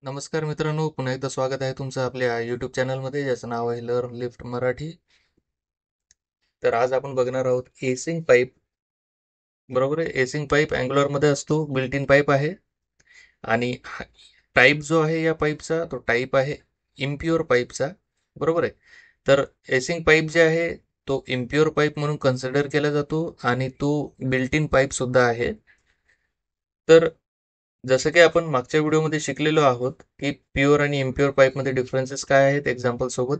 नमस्कार मित्रांनो, पुन्हा एकदा स्वागत आहे तुमचं आपल्या यूट्यूब चॅनलमध्ये, ज्याचं नाव आहे लर्न लिफ्ट मराठी. तर आज आपण बघणार आहोत एसिंग पाईप. बरोबर आहे. एसिंग पाईप अँग्युलरमध्ये असतो, बिल्ट इन पाईप आहे. आणि टाईप जो आहे या पाईपचा, तो टाईप आहे इम्प्युअर पाईपचा. बरोबर आहे. तर एसिंग पाईप जे आहे तो इम्प्युअर पाईप म्हणून कन्सिडर केला जातो आणि तो बिल्ट इन पाईप सुद्धा आहे. तर जसं की आपण मागच्या व्हिडिओमध्ये शिकलेलो आहोत की प्युअर आणि इम्प्युअर पाईपमध्ये डिफरन्सेस काय आहेत एक्झाम्पल सोबत.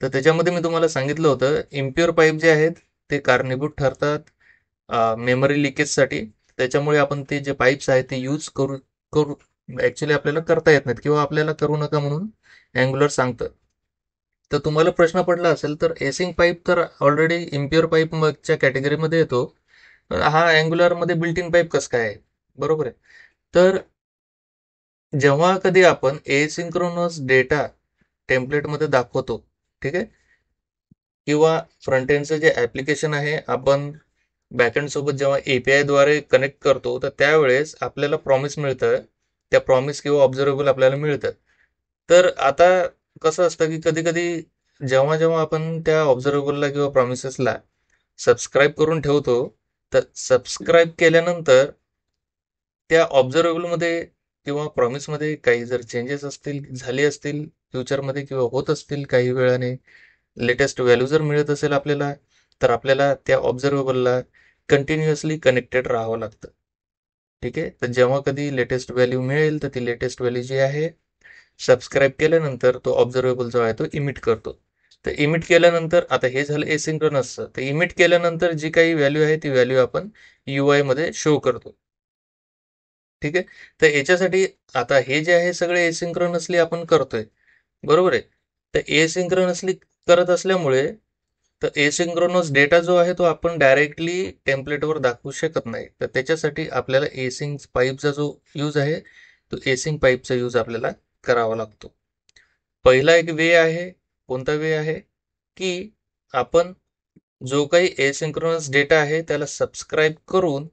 तर त्याच्यामध्ये मी तुम्हाला सांगितलं होतं इम्प्युअर पाईप जे आहेत ते कारणीभूत ठरतात मेमरी लिकेजसाठी. त्याच्यामुळे आपण ते जे पाईप्स आहेत ते यूज करू करू ऍक्च्युली आपल्याला करता येत नाहीत किंवा आपल्याला करू नका म्हणून अँग्युलर सांगतं. तर तुम्हाला प्रश्न पडला असेल तर एसिंग पाईप तर ऑलरेडी इम्प्युअर पाईपच्या कॅटेगरीमध्ये येतो, तर हा अँग्युलरमध्ये बिल्ट इन पाईप कसं काय आहे? बरोबर आहे. तर जेव्हा कधी आपण एसिंक्रोनस डेटा टेम्पलेटमध्ये दाखवतो, ठीक आहे, किंवा फ्रंट एंडचं जे ऍप्लिकेशन आहे आपण बॅकएंड सोबत जेव्हा एपीआय द्वारे कनेक्ट करतो, तर त्यावेळेस आपल्याला प्रॉमिस मिळतं. त्या प्रॉमिस किंवा ऑब्झर्वेबल आपल्याला मिळतं. तर आता कसं असतं की कधी कधी जेव्हा जेव्हा आपण त्या ऑब्झर्वेबलला किंवा प्रॉमिसेसला सबस्क्राईब करून ठेवतो, तर सबस्क्राईब केल्यानंतर त्या ऑब्झर्वेबलमध्ये किंवा प्रॉमिसमध्ये काही जर चेंजेस असतील झाले असतील फ्युचरमध्ये किंवा होत असतील काही वेळाने, लेटेस्ट व्हॅल्यू जर मिळत असेल आपल्याला, तर आपल्याला त्या ऑब्झर्वेबलला कंटिन्युअसली कनेक्टेड राहावं लागतं. ठीक आहे. तर जेव्हा कधी लेटेस्ट व्हॅल्यू मिळेल तर ती लेटेस्ट व्हॅल्यू जी आहे सबस्क्राईब केल्यानंतर तो ऑब्झर्वेबल जो आहे तो इमिट करतो. तर इमिट केल्यानंतर आता हे झालं एसिंक्रोनसचं. तर इमिट केल्यानंतर जी काही व्हॅल्यू आहे ती व्हॅल्यू आपण UI मध्ये शो करतो. ठीक आहे. तर याच्यासाठी आता हे जे आहे सगळे एसिंक्रोनसली आपण करतोय. बरोबर आहे. तर एसिंक्रोनसली करत असल्यामुळे तर एसिंक्रोनस डेटा जो आहे तो आपण डायरेक्टली टेम्पलेटवर दाखवू शकत नाही. तर त्याच्यासाठी आपल्याला एसिंग पाईपचा जो यूज आहे तो एसिंग पाईपचा यूज आपल्याला करावा लागतो. पहिला एक वे आहे. कोणता वे आहे? की आपण जो काही एसिंक्रोनस डेटा आहे त्याला सबस्क्राईब करून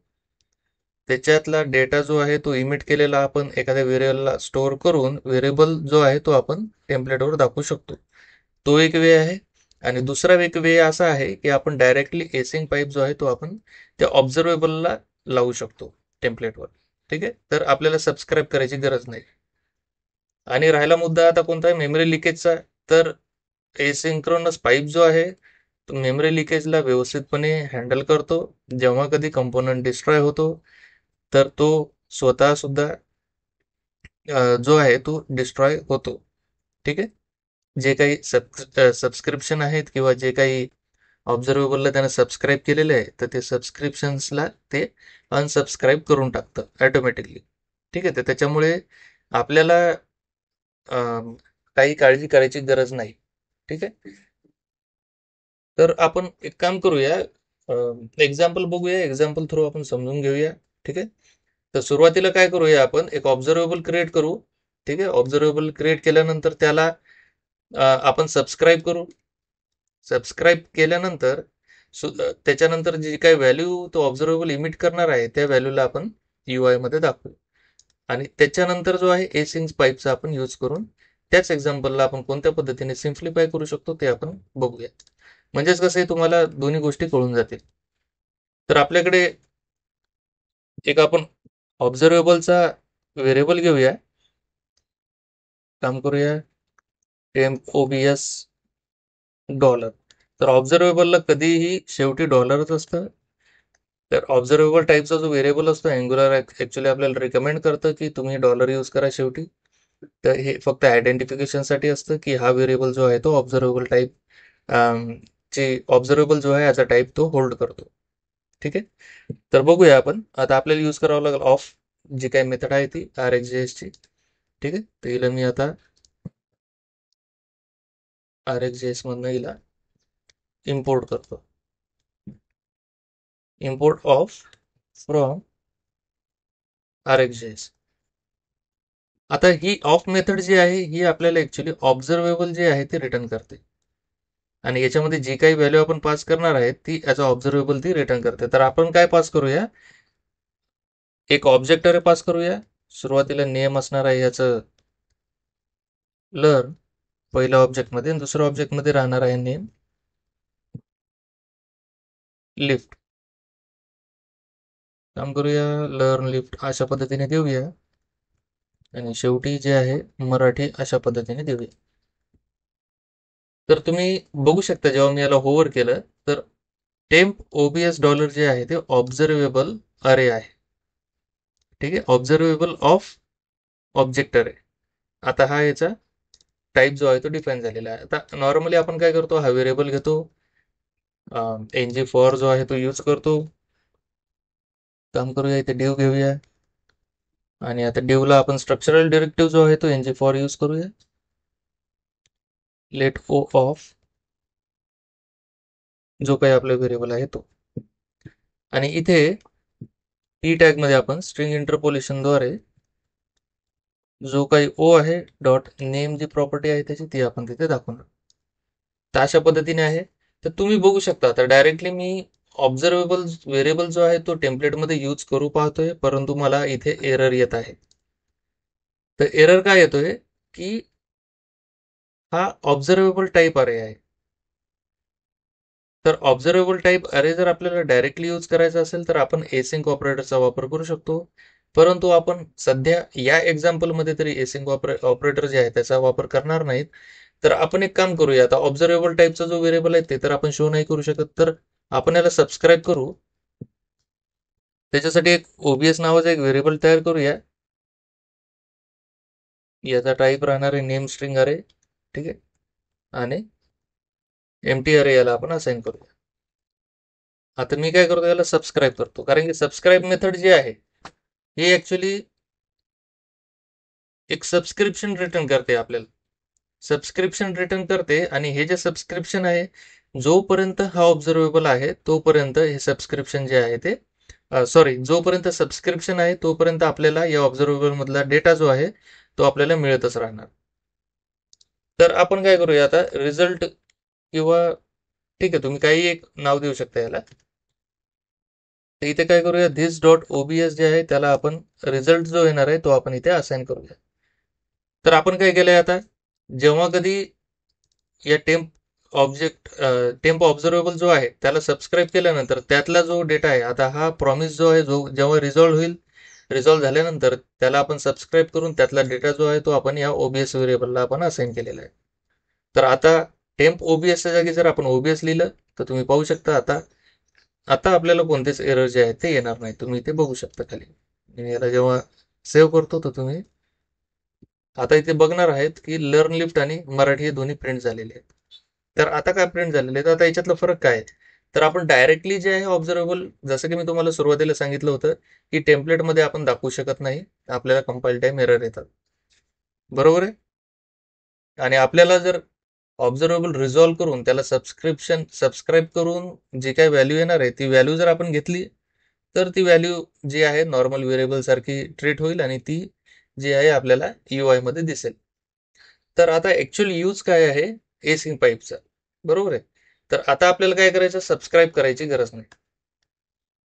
त्याच्यातला डेटा जो आहे तो इमिट केलेला आपण एखाद्या व्हेरिएबलला स्टोअर करून व्हेरिएबल जो आहे तो आपण टेम्पलेटवर दाखवू शकतो. तो एक वे आहे. आणि दुसरा एक वे असा आहे की आपण डायरेक्टली एसिंग पाईप जो आहे तो आपण त्या ऑब्झर्वेबलला लावू शकतो टेम्पलेटवर. ठीक आहे. तर आपल्याला सबस्क्राईब करायची गरज नाही. आणि राहिला मुद्दा आता कोणता आहे मेमरी लिकेजचा. तर एसिंक्रोनस पाईप जो आहे तो मेमरी लिकेजला व्यवस्थितपणे हँडल करतो. जेव्हा कधी कंपोनंट डिस्ट्रॉय होतो तर तो स्वतः सुद्धा जो आहे तो डिस्ट्रॉय होतो. ठीक आहे. जे काही सबस्क्रिप्शन आहेत किंवा जे काही ऑब्झर्वेबलला त्यानं सबस्क्राईब केलेले आहे तर ते सबस्क्रिप्शन्सला ते अनसबस्क्राईब करून टाकतं ऑटोमॅटिकली. ठीक आहे. तर त्याच्यामुळे आपल्याला काही काळजी करायची गरज नाही. ठीक आहे. तर आपण एक काम करूया, एक्झाम्पल बघूया, एक्झाम्पल थ्रू आपण समजून घेऊया. ठीक आहे. तर सुरुवातीला काय करूया, आपण एक ऑब्झर्वेबल क्रिएट करू. ठीक आहे. ऑब्झर्वेबल क्रिएट केल्यानंतर त्याला आपण सबस्क्राईब करू. सबस्क्राईब केल्यानंतर त्याच्यानंतर जी काही व्हॅल्यू तो ऑब्झर्वेबल इमिट करणार आहे त्या व्हॅल्यूला आपण UI मध्ये दाखवू. आणि त्याच्यानंतर जो आहे एसिंग पाईपचा आपण यूज करून त्याच एक्झाम्पलला आपण कोणत्या पद्धतीने सिम्प्लिफाय करू शकतो ते आपण बघूया. म्हणजेच कसं आहे तुम्हाला दोन्ही गोष्टी कळून जातील. तर आपल्याकडे एक आपण ऑब्झर्वेबलचा व्हेरिएबल घेऊया. काम करूया टेम्प OBS डॉलर. तर ऑब्झर्वेबलला कधीही शेवटी डॉलरच असतं. तर ऑब्झर्वेबल टाईपचा जो व्हेरिएबल असतो अँग्युलर ऍक्च्युली आपल्याला रिकमेंड करतं की तुम्ही डॉलर यूज करा शेवटी. तर हे फक्त आयडेंटिफिकेशनसाठी असतं की हा व्हेरिएबल जो आहे तो ऑब्झर्वेबल टाईप चे ऑब्झर्वेबल जो आहे याचा टाईप तो होल्ड करतो. ठीक आहे. तर बघूया आपण आता आपल्याला यूज करावं लागेल ऑफ, जी काही मेथड आहे ती RxJS ची. ठीक आहे. तर हिला मी आता RxJS मधनं हिला इम्पोर्ट करतो. Import of from RxJS. आता ही ऑफ मेथड जी आहे ही आपल्याला ऍक्च्युली ऑब्झर्वेबल जे आहे ते रिटर्न करते. आणि याच्यामध्ये जी काही व्हॅल्यू आपण पास करणार आहे ती ॲज अ ऑब्झर्वेबल ती रिटर्न करते. तर आपण काय पास करूया, एक ऑब्जेक्ट अरे पास करूया. सुरुवातीला नेम असणार आहे याचं लर्न पहिल्या ऑब्जेक्टमध्ये आणि दुसऱ्या ऑब्जेक्टमध्ये राहणार आहे नेम लिफ्ट. काम करूया, लर्न लिफ्ट अशा पद्धतीने देऊया आणि शेवटी जे आहे मराठी अशा पद्धतीने देऊया. तर तुम्ही बघू शकता जेव्हा मी याला होवर केलं तर टेम्प ओबीएस डॉलर जे आहे ते ऑब्झर्वेबल अरे आहे. ठीक आहे, ऑब्झर्वेबल ऑफ ऑब्जेक्ट अरे. आता हा याचा टाईप जो आहे तो डिफाईन झालेला आहे. आता नॉर्मली आपण काय करतो, हा व्हेरिएबल घेतो, एनजी फॉर जो आहे तो यूज करतो. काम करूया, इथे डिव घेऊया आणि आता डिवला आपण स्ट्रक्चरल डिरेक्टिव्ह जो आहे तो एनजी फॉर यूज करूया. लेट ओ ऑफ जो काही आपला व्हेरिएबल आहे तो, आणि इथे टी टॅग मध्ये आपण स्ट्रिंग इंटरपोलेशनद्वारे जो काही ओ आहे डॉट नेम जी प्रॉपर्टी आहे त्याची ती आपण तिथे दाखवणार. तर अशा पद्धतीने आहे. तर तुम्ही बघू शकता आता डायरेक्टली मी ऑब्झर्वेबल व्हेरिएबल जो आहे तो टेम्पलेटमध्ये यूज करू पाहतोय, परंतु मला इथे एरर येत आहे. तर एरर काय येतोय की हा ऑब्झर्वेबल टाईप अरे आहे. तर ऑब्झर्वेबल टाईप अरे जर आपल्याला डायरेक्टली यूज करायचा असेल तर आपण एसिंक ऑपरेटरचा वापर करू शकतो. परंतु आपण सध्या या एक्झाम्पलमध्ये तरी एसिंक ऑपरेटर जे आहे त्याचा वापर करणार नाहीत. तर आपण एक काम करूया, आता ऑब्झर्वेबल टाईपचा जो व्हेरिएबल आहे ते तर आपण शो नाही करू शकत, तर आपण याला सबस्क्राईब करू. त्याच्यासाठी एक ओबीएस नावाचा एक व्हेरिएबल तयार करूया. याचा टाईप राहणार आहे नेम स्ट्रिंग अरे. ठीक आहे, आणि एमटी अरे याला आपण असाइन करूया. आता मी काय करतो, याला सबस्क्राईब करतो, कारण की सबस्क्राईब मेथड जी आहे ही ऍक्च्युली एक सबस्क्रिप्शन रिटर्न करते आपल्याला. सबस्क्रिप्शन रिटर्न करते आणि हे जे सबस्क्रिप्शन आहे, जोपर्यंत हा ऑब्झर्वेबल आहे तोपर्यंत हे सबस्क्रिप्शन जे आहे ते सॉरी, जोपर्यंत सबस्क्रिप्शन आहे तोपर्यंत आपल्याला या ऑब्झर्वेबल मधला डेटा जो आहे तो आपल्याला मिळतच राहणार. तर आपण काय करूया आता, रिझल्ट किंवा ठीक आहे तुम्ही काही एक नाव देऊ शकता याला. तर इथे काय करूया, धिस डॉट ओबीएस जे आहे त्याला आपण रिझल्ट जो येणार आहे तो आपण इथे असाइन करूया. तर आपण काय केलंय आता, जेव्हा कधी या टेम्प ऑब्झर्वेबल जो आहे त्याला सबस्क्राईब केल्यानंतर त्यातला जो डेटा आहे, आता हा प्रॉमिस जो आहे जो जेव्हा रिझॉल्व्ह होईल, रिझॉल्व्ह झाल्यानंतर त्याला आपण सबस्क्राईब करून त्यातला डेटा जो आहे तो आपण या ओबीएस व्हेरिएबलला आपण असाइन केलेला आहे. तर आता टेम्प ओबीएसच्या जागी जर आपण ओबीएस लिहिलं तर तुम्ही पाहू शकता आता आता आपल्याला कोणतेच एरर जे आहेत ते येणार नाही. तुम्ही इथे बघू शकता खाली. मी याला जेव्हा सेव्ह करतो तर तुम्ही आता इथे बघणार आहेत की लर्न लिफ्ट आणि मराठी हे दोन्ही प्रिंट झालेले आहेत. तर आता काय प्रिंट झालेले आहेत, आता याच्यातला फरक काय आहे, तर आपण डायरेक्टली जे आहे ऑब्झर्वेबल, जसं की मी तुम्हाला सुरुवातीला सांगितलं होतं की टेम्पलेटमध्ये आपण दाखवू शकत नाही, आपल्याला कंपाईल टाइम एरर येतात. बरोबर आहे. आणि आपल्याला जर ऑब्झर्वेबल रिझॉल्व्ह करून त्याला सबस्क्राईब करून जी काही व्हॅल्यू येणार आहे ती व्हॅल्यू जर आपण घेतली तर ती व्हॅल्यू जी आहे नॉर्मल व्हेरिएबल सारखी ट्रीट होईल आणि ती जी आहे आपल्याला यूआय मध्ये दिसेल. तर आता ऍक्च्युअली यूज काय आहे एसिंग पाईपचा, बरोबर आहे. तर आता आपल्याला काय करायचं, सबस्क्राईब करायची गरज नाही.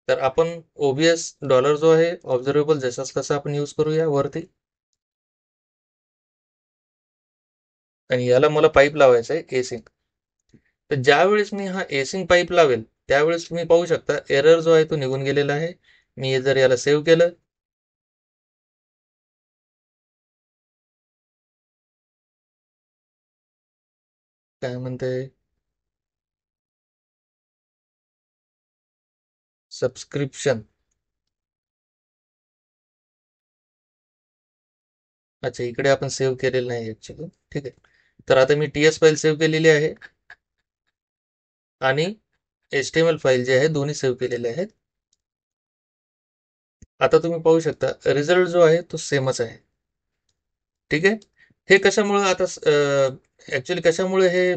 तर आपण ओबीएस डॉलर जो आहे ऑब्झर्वेबल जसाच तसा आपण यूज करूया वरती, आणि याला मला पाईप लावायचा आहे एसिंग. तर ज्या वेळेस मी हा एसिंग पाईप लावेल त्यावेळेस तुम्ही पाहू शकता एरर जो आहे तो निघून गेलेला आहे. मी जर याला सेव्ह केलं, काय म्हणते, सबस्क्रिप्शन. अच्छा, इकडे आपण सेव्ह केलेलं नाही ऍक्च्युली. ठीक आहे, तर आता मी टीएस फाईल सेव्ह केलेली आहे आणि एचटीएमएल फाईल जे आहे दोन्ही सेव्ह केलेले आहेत. आता तुम्ही पाहू शकता रिझल्ट जो आहे तो सेमच आहे. ठीक आहे, हे कशामुळे आता ऍक्च्युली कशामुळे हे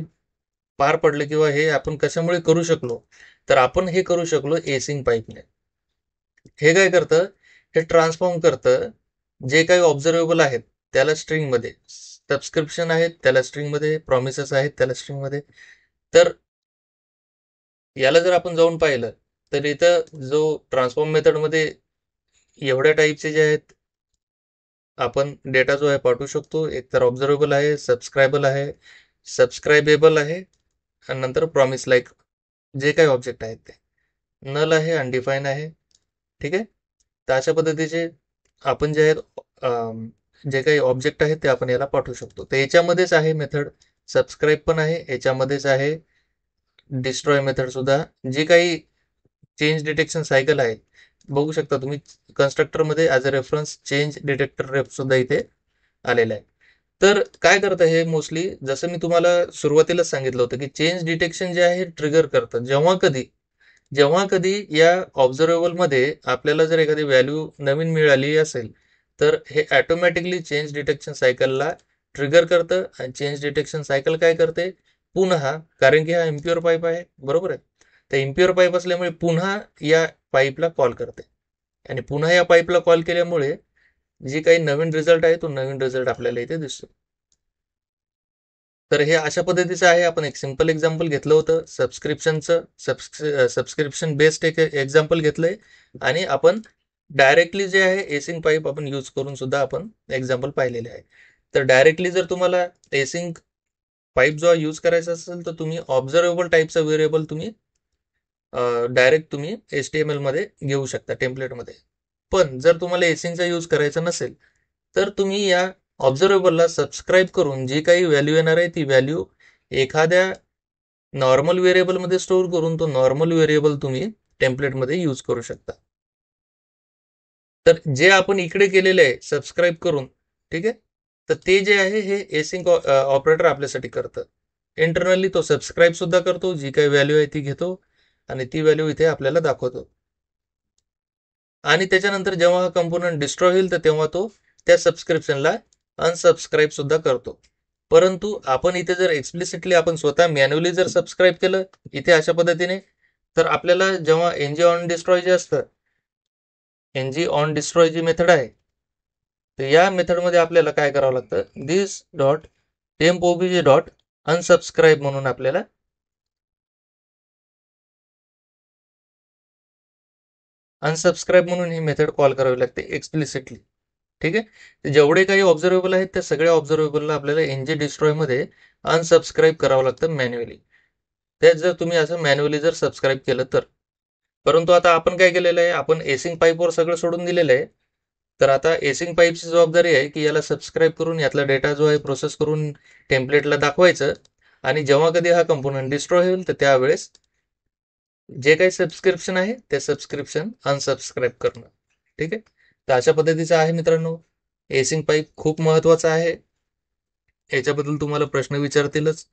पार पडले किंवा हे आपण कशामुळे करू शकलो, तर आपण हे करू शकलो एसिंग पाईपने. हे काय करतं, हे ट्रान्सफॉर्म करतं जे काही ऑब्झर्वेबल आहेत त्याला स्ट्रिंग मध्ये, सबस्क्रिप्शन आहेत त्याला स्ट्रिंग मध्ये, प्रॉमिसेस आहेत त्याला स्ट्रिंग मध्ये. तर याला जर आपण जाऊन पाहिलं तर इथं जो ट्रान्सफॉर्म मेथड मध्ये एवढ्या टाईपचे जे आहेत आपण डेटा जो आहे पाठवू शकतो. एक तर ऑब्झर्वेबल आहे, सबस्क्रायबेबल आहे आणि नंतर प्रॉमिस लाईक जे काही ऑब्जेक्ट आहेत ते नल आहे, अनडिफाईन आहे. ठीक आहे. तर अशा पद्धतीचे आपण जे आहेत जे काही ऑब्जेक्ट आहेत ते आपण याला पाठवू शकतो. तर याच्यामध्येच आहे मेथड सबस्क्राईब पण आहे, याच्यामध्येच आहे डिस्ट्रॉय मेथड सुद्धा. जे काही चेंज डिटेक्शन सायकल आहे बघू शकता तुम्ही कन्स्ट्रक्टरमध्ये as a reference change detector ref सुद्धा इथे आलेला आहे. तर काय करतं हे मोस्टली जसं मी तुम्हाला सुरुवातीलाच सांगितलं होतं की चेंज डिटेक्शन जे आहे ट्रिगर करतं जेव्हा कधी या ऑब्झर्वेबल मध्ये आपल्याला जर एखादी व्हॅल्यू नवीन मिळाली असेल तर हे ऑटोमॅटिकली चेंज डिटेक्शन सायकलला ट्रिगर करतं आणि चेंज डिटेक्शन सायकल काय करते पुन्हा कारण की हा इम्प्युअर पाईप आहे बरोबर आहे तर इम्प्युअर पाईप असल्यामुळे पुन्हा या पाईपला कॉल करते आणि पुन्हा या पाईपला कॉल केल्यामुळे जी काही नवीन रिझल्ट आहे तो नवीन रिझल्ट आपल्याला इथे दिसतो. तर हे अशा पद्धतीचं आहे. आपण एक सिंपल एक्झाम्पल घेतलं होतं सबस्क्रिप्शनचं सबस्क्रिप्शन बेस्ड एक एक्झाम्पल घेतलंय आणि आपण डायरेक्टली जे आहे एसिंग पाईप आपण यूज करून सुद्धा आपण एक्झाम्पल पाहिलेले आहे. तर डायरेक्टली जर तुम्हाला एसिंग पाईप जो यूज करायचा असेल तर तुम्ही ऑब्झर्वेबल टाईपचा व्हेरिएबल तुम्ही डायरेक्ट तुम्ही HTML मध्ये घेऊ शकता टेम्पलेटमध्ये. पण जर तुम्हाला एसिंगचा यूज करायचा नसेल तर तुम्ही या ऑब्झर्वेबलला सबस्क्राईब करून जी काही व्हॅल्यू येणार आहे ती व्हॅल्यू एखाद्या नॉर्मल व्हेरिएबलमध्ये स्टोअर करून तो नॉर्मल व्हेरिएबल तुम्ही टेम्पलेटमध्ये यूज करू शकता. तर जे आपण इकडे केलेले आहे सबस्क्राईब करून ठीक आहे तर ते जे आहे हे एसिंग ऑपरेटर आपल्यासाठी करतं. इंटरनली तो सबस्क्राईब सुद्धा करतो जी काही व्हॅल्यू आहे ती घेतो आणि ती व्हॅल्यू इथे आपल्याला दाखवतो आणि त्याच्यानंतर जेव्हा हा कंपोनंट डिस्ट्रॉय होईल तर तेव्हा तो त्या सबस्क्रिप्शनला अनसबस्क्राईब सुद्धा करतो. परंतु आपण इथे जर एक्सप्लिसिटली आपण स्वतः मॅन्युअली जर सबस्क्राईब केलं इथे अशा पद्धतीने तर आपल्याला जेव्हा एनजी ऑन डिस्ट्रॉय जे असतं एनजी ऑन डिस्ट्रॉय जी मेथड आहे तर या मेथडमध्ये आपल्याला काय करावं लागतं this dot temp OBJ dot unsubscribe म्हणून आपल्याला अनसबस्क्राईब म्हणून ही मेथड कॉल करावी लागते एक्सप्लिसिटली. ठीक आहे. जेवढे काही ऑब्झर्वेबल आहेत त्या सगळ्या ऑब्झर्वेबलला आपल्याला एनजी डिस्ट्रॉय मध्ये अनसबस्क्राईब करावं लागतं मॅन्युअली. त्यात जर तुम्ही असं मॅन्युअली जर सबस्क्राईब केलं तर परंतु आता आपण काय केलेलं आहे आपण एसिंग पाईपवर सगळं सोडून दिलेलं आहे. तर आता एसिंग पाईपची जबाबदारी आहे की याला सबस्क्राईब करून यातला डेटा जो आहे प्रोसेस करून टेम्पलेटला दाखवायचं आणि जेव्हा कधी हा कंपोनंट डिस्ट्रॉय होईल तर त्यावेळेस जे काही सबस्क्रिप्शन आहे ते सबस्क्रिप्शन अनसबस्क्राईब करणं. ठीक आहे. तर अशा पद्धतीचं आहे मित्रांनो. एसिंग पाईप खूप महत्वाचा आहे. याच्याबद्दल तुम्हाला प्रश्न विचारतीलच.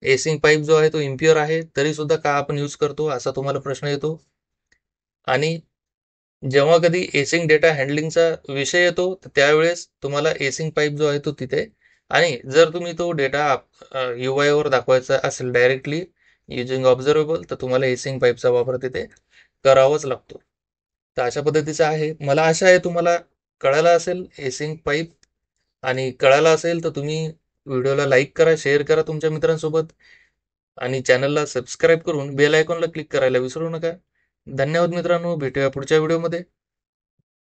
एसिंग पाईप जो आहे तो इम्प्युअर आहे तरी सुद्धा का आपण यूज करतो असा तुम्हाला प्रश्न येतो आणि जेव्हा कधी एसिंग डेटा हँडलिंगचा विषय येतो तर त्यावेळेस तुम्हाला एसिंग पाईप जो आहे तो तिथे आणि जर तुम्ही तो डेटा UI वर दाखवायचा असेल डायरेक्टली युजिंग ऑब्झर्वेबल तर तुम्हाला एसिंग पाईपचा वापर तिथे करावाच लागतो. तर अशा पद्धतीचं आहे. मला आशा आहे तुम्हाला कळालं असेल एसिंग पाईप आणि कळालं असेल तर तुम्ही व्हिडिओला लाईक करा, शेअर करा तुमच्या मित्रांसोबत आणि चॅनलला सबस्क्राईब करून बेल आयकॉनला क्लिक करायला विसरू नका. धन्यवाद मित्रांनो. भेटूया पुढच्या व्हिडिओमध्ये.